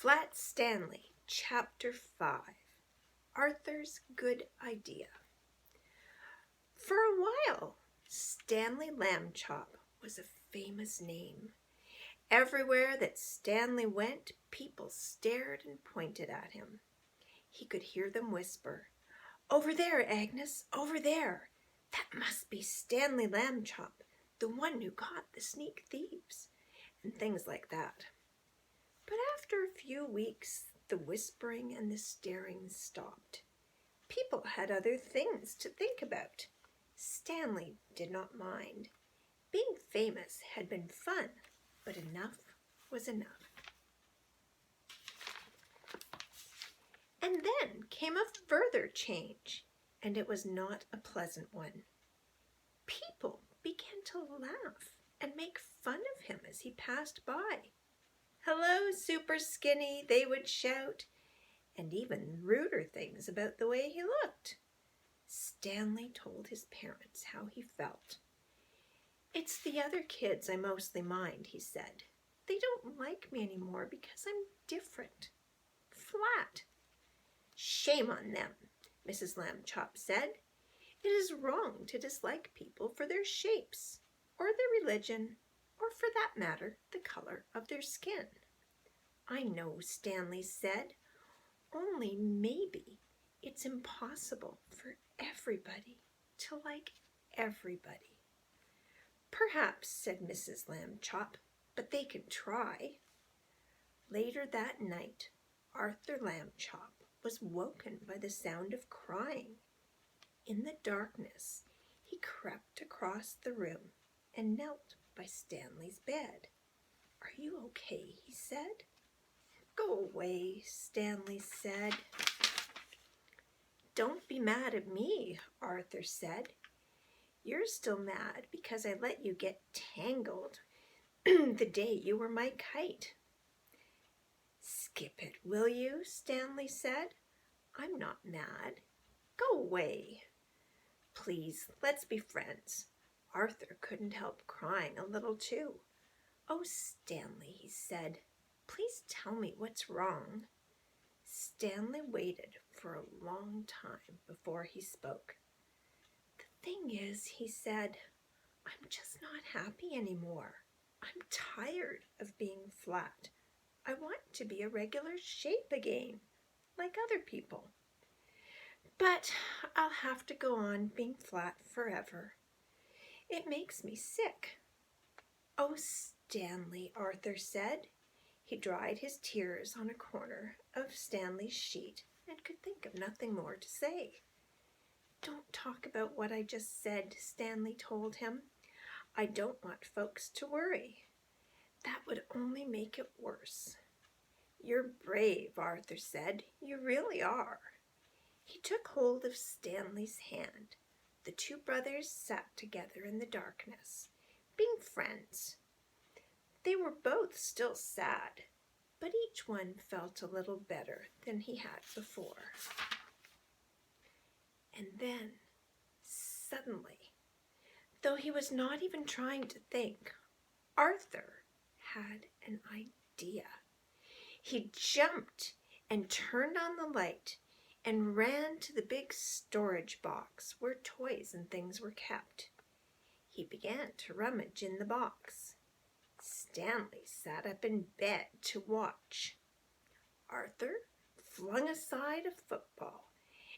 Flat Stanley, Chapter 5, Arthur's Good Idea. For a while, Stanley Lambchop was a famous name. Everywhere that Stanley went, people stared and pointed at him. He could hear them whisper, "Over there, Agnes, over there. That must be Stanley Lambchop, the one who caught the sneak thieves," and things like that. But after a few weeks, the whispering and the staring stopped. People had other things to think about. Stanley did not mind. Being famous had been fun, but enough was enough. And then came a further change, and it was not a pleasant one. People began to laugh and make fun of him as he passed by. "Hello, Super Skinny," they would shout, and even ruder things about the way he looked. Stanley told his parents how he felt. "It's the other kids I mostly mind," he said. "They don't like me anymore because I'm different. Flat." "Shame on them," Mrs. Lambchop said. "It is wrong to dislike people for their shapes, or their religion, or for that matter, the color of their skin." "I know," Stanley said, "only maybe it's impossible for everybody to like everybody." "Perhaps," said Mrs. Lambchop, "but they can try." Later that night, Arthur Lambchop was woken by the sound of crying. In the darkness, he crept across the room and knelt by Stanley's bed. "Are you okay?" he said. "Go away," Stanley said. "Don't be mad at me," Arthur said. "You're still mad because I let you get tangled the day you were my kite." "Skip it, will you?" Stanley said. "I'm not mad. Go away." "Please, let's be friends." Arthur couldn't help crying a little too. "Oh, Stanley," he said, "please tell me what's wrong." Stanley waited for a long time before he spoke. "The thing is," he said, "I'm just not happy anymore. I'm tired of being flat. I want to be a regular shape again, like other people. But I'll have to go on being flat forever. It makes me sick." "Oh, Stanley," Arthur said. He dried his tears on a corner of Stanley's sheet and could think of nothing more to say. "Don't talk about what I just said," Stanley told him. "I don't want folks to worry. That would only make it worse." "You're brave," Arthur said. "You really are." He took hold of Stanley's hand. The two brothers sat together in the darkness, being friends. They were both still sad, but each one felt a little better than he had before. And then, suddenly, though he was not even trying to think, Arthur had an idea. He jumped and turned on the light and ran to the big storage box where toys and things were kept. He began to rummage in the box. Stanley sat up in bed to watch. Arthur flung aside a football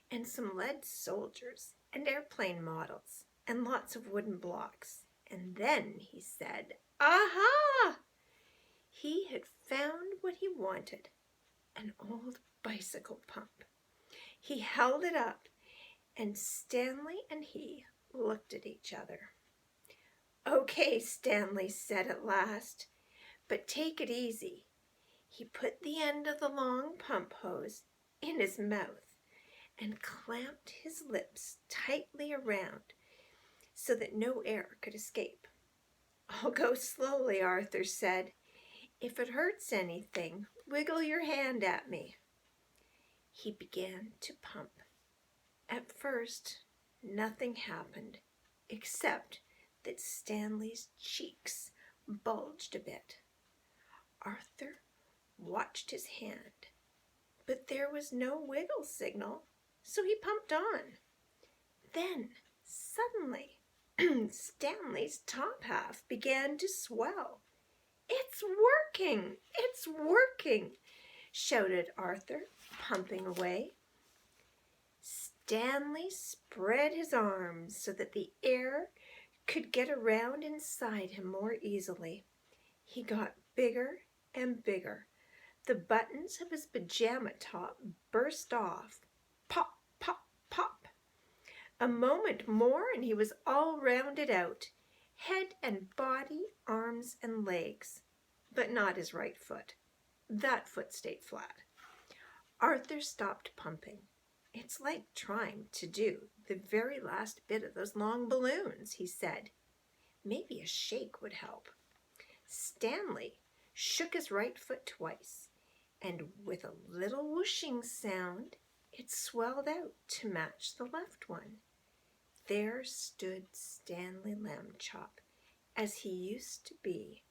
and some lead soldiers and airplane models and lots of wooden blocks. And then he said, "Aha!" He had found what he wanted, an old bicycle pump. He held it up, and Stanley and he looked at each other. "Okay," Stanley said at last, "but take it easy." He put the end of the long pump hose in his mouth and clamped his lips tightly around so that no air could escape. "I'll go slowly," Arthur said. "If it hurts anything, wiggle your hand at me." He began to pump. At first, nothing happened except that Stanley's cheeks bulged a bit. Arthur watched his hand, but there was no wiggle signal, so he pumped on. Then, suddenly, Stanley's top half began to swell. "It's working! It's working!" shouted Arthur, pumping away. Stanley spread his arms so that the air could get around inside him more easily. He got bigger and bigger. The buttons of his pajama top burst off. Pop, pop, pop. A moment more and he was all rounded out, head and body, arms and legs, but not his right foot. That foot stayed flat. Arthur stopped pumping. "It's like trying to do the very last bit of those long balloons," he said. "Maybe a shake would help." Stanley shook his right foot twice, and with a little whooshing sound, it swelled out to match the left one. There stood Stanley Lambchop, as he used to be,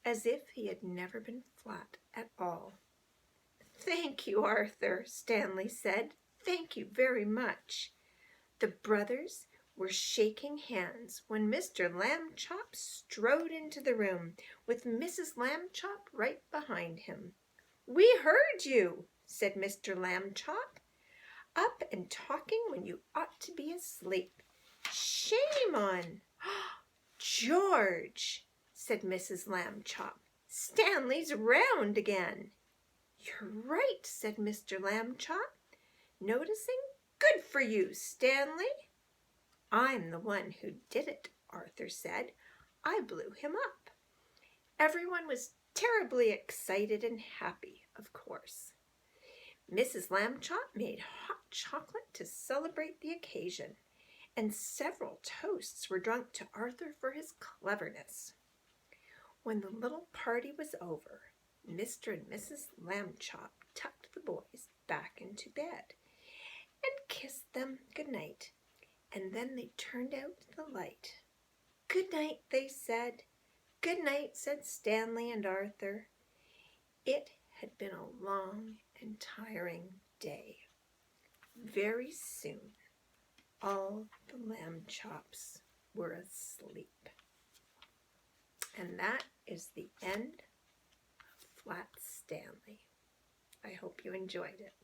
as if he had never been flat at all. "Thank you, Arthur," Stanley said. "Thank you very much." The brothers were shaking hands when Mr. Lambchop strode into the room with Mrs. Lambchop right behind him. "We heard you," said Mr. Lambchop. "Up and talking when you ought to be asleep. Shame on—" "George," said Mrs. Lambchop, "Stanley's round again." "You're right," said Mr. Lambchop, noticing. "Good for you, Stanley." "I'm the one who did it," Arthur said. "I blew him up." Everyone was terribly excited and happy, of course. Mrs. Lambchop made hot chocolate to celebrate the occasion, and several toasts were drunk to Arthur for his cleverness. When the little party was over, Mr. and Mrs. Lambchop tucked the boys back into bed and kissed them good night, and then they turned out the light. "Good night," they said. "Good night," said Stanley and Arthur. It had been a long and tiring day. Very soon, all the Lambchops were asleep. And that is the end of Flat Stanley. I hope you enjoyed it.